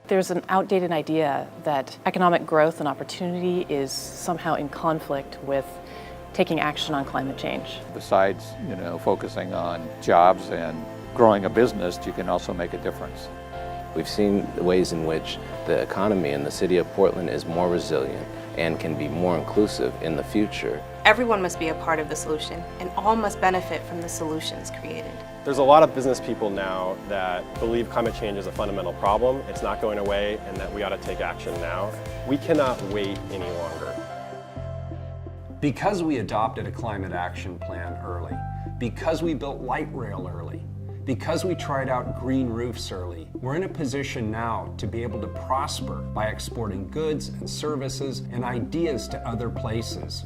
There's an outdated idea that economic growth and opportunity is somehow in conflict with taking action on climate change. Besides, focusing on jobs and growing a business, you can also make a difference. We've seen the ways in which the economy in the city of Portland is more resilient and can be more inclusive in the future. Everyone must be a part of the solution, and all must benefit from the solutions created. There's a lot of business people now that believe climate change is a fundamental problem, it's not going away, and that we ought to take action now. We cannot wait any longer. Because we adopted a climate action plan early, because we built light rail early, because we tried out green roofs early, we're in a position now to be able to prosper by exporting goods and services and ideas to other places.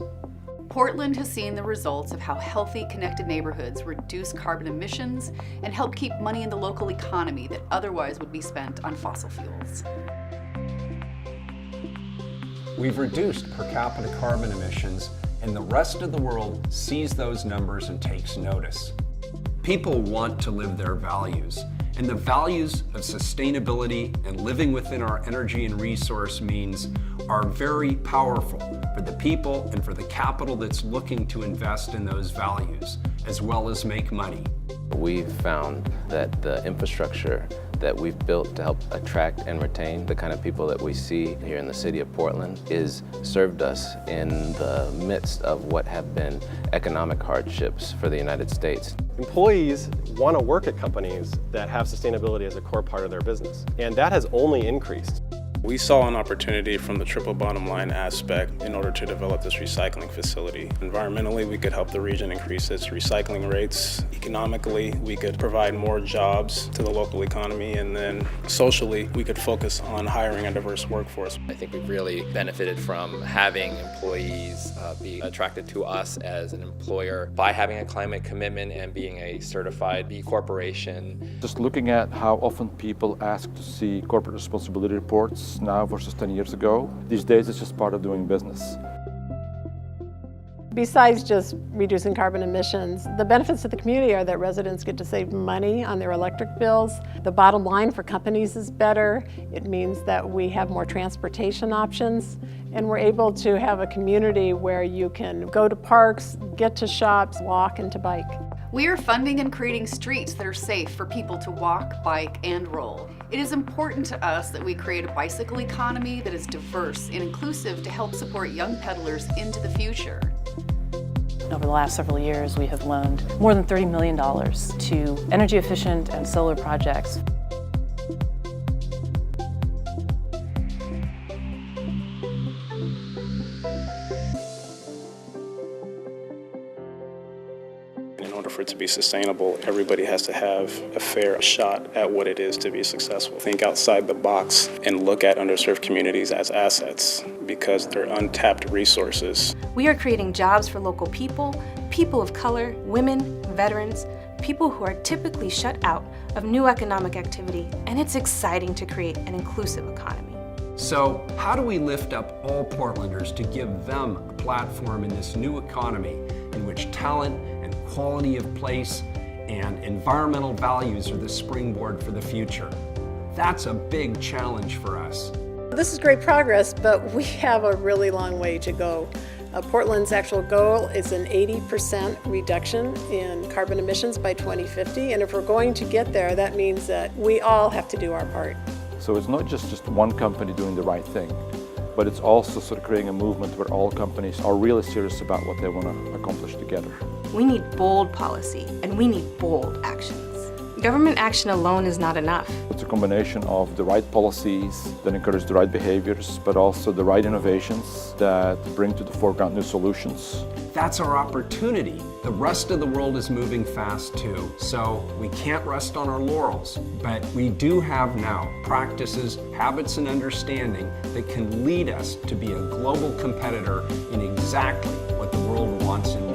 Portland has seen the results of how healthy, connected neighborhoods reduce carbon emissions and help keep money in the local economy that otherwise would be spent on fossil fuels. We've reduced per capita carbon emissions, and the rest of the world sees those numbers and takes notice. People want to live their values, and the values of sustainability and living within our energy and resource means are very powerful for the people and for the capital that's looking to invest in those values, as well as make money. We've found that the infrastructure that we've built to help attract and retain the kind of people that we see here in the city of Portland is served us in the midst of what have been economic hardships for the United States. Employees want to work at companies that have sustainability as a core part of their business, and that has only increased. We saw an opportunity from the triple bottom line aspect in order to develop this recycling facility. Environmentally, we could help the region increase its recycling rates. Economically, we could provide more jobs to the local economy, and then socially, we could focus on hiring a diverse workforce. I think we've really benefited from having employees be attracted to us as an employer by having a climate commitment and being a certified B Corporation. Just looking at how often people ask to see corporate responsibility reports now versus 10 years ago, these days it's just part of doing business. Besides just reducing carbon emissions, the benefits to the community are that residents get to save money on their electric bills. The bottom line for companies is better. It means that we have more transportation options, and we're able to have a community where you can go to parks, get to shops, walk, and to bike. We are funding and creating streets that are safe for people to walk, bike, and roll. It is important to us that we create a bicycle economy that is diverse and inclusive to help support young peddlers into the future. Over the last several years, we have loaned more than $30 million to energy efficient and solar projects. In order for it to be sustainable, everybody has to have a fair shot at what it is to be successful. Think outside the box and look at underserved communities as assets because they're untapped resources. We are creating jobs for local people, people of color, women, veterans, people who are typically shut out of new economic activity, and it's exciting to create an inclusive economy. So how do we lift up all Portlanders to give them a platform in this new economy in which talent and quality of place and environmental values are the springboard for the future? That's a big challenge for us. This is great progress, but we have a really long way to go. Portland's actual goal is an 80% reduction in carbon emissions by 2050, and if we're going to get there, that means that we all have to do our part. So it's not just one company doing the right thing, but it's also sort of creating a movement where all companies are really serious about what they want to accomplish together. We need bold policy, and we need bold actions. Government action alone is not enough. It's a combination of the right policies that encourage the right behaviors, but also the right innovations that bring to the foreground new solutions. That's our opportunity. The rest of the world is moving fast too, so we can't rest on our laurels. But we do have now practices, habits, and understanding that can lead us to be a global competitor in exactly what the world wants and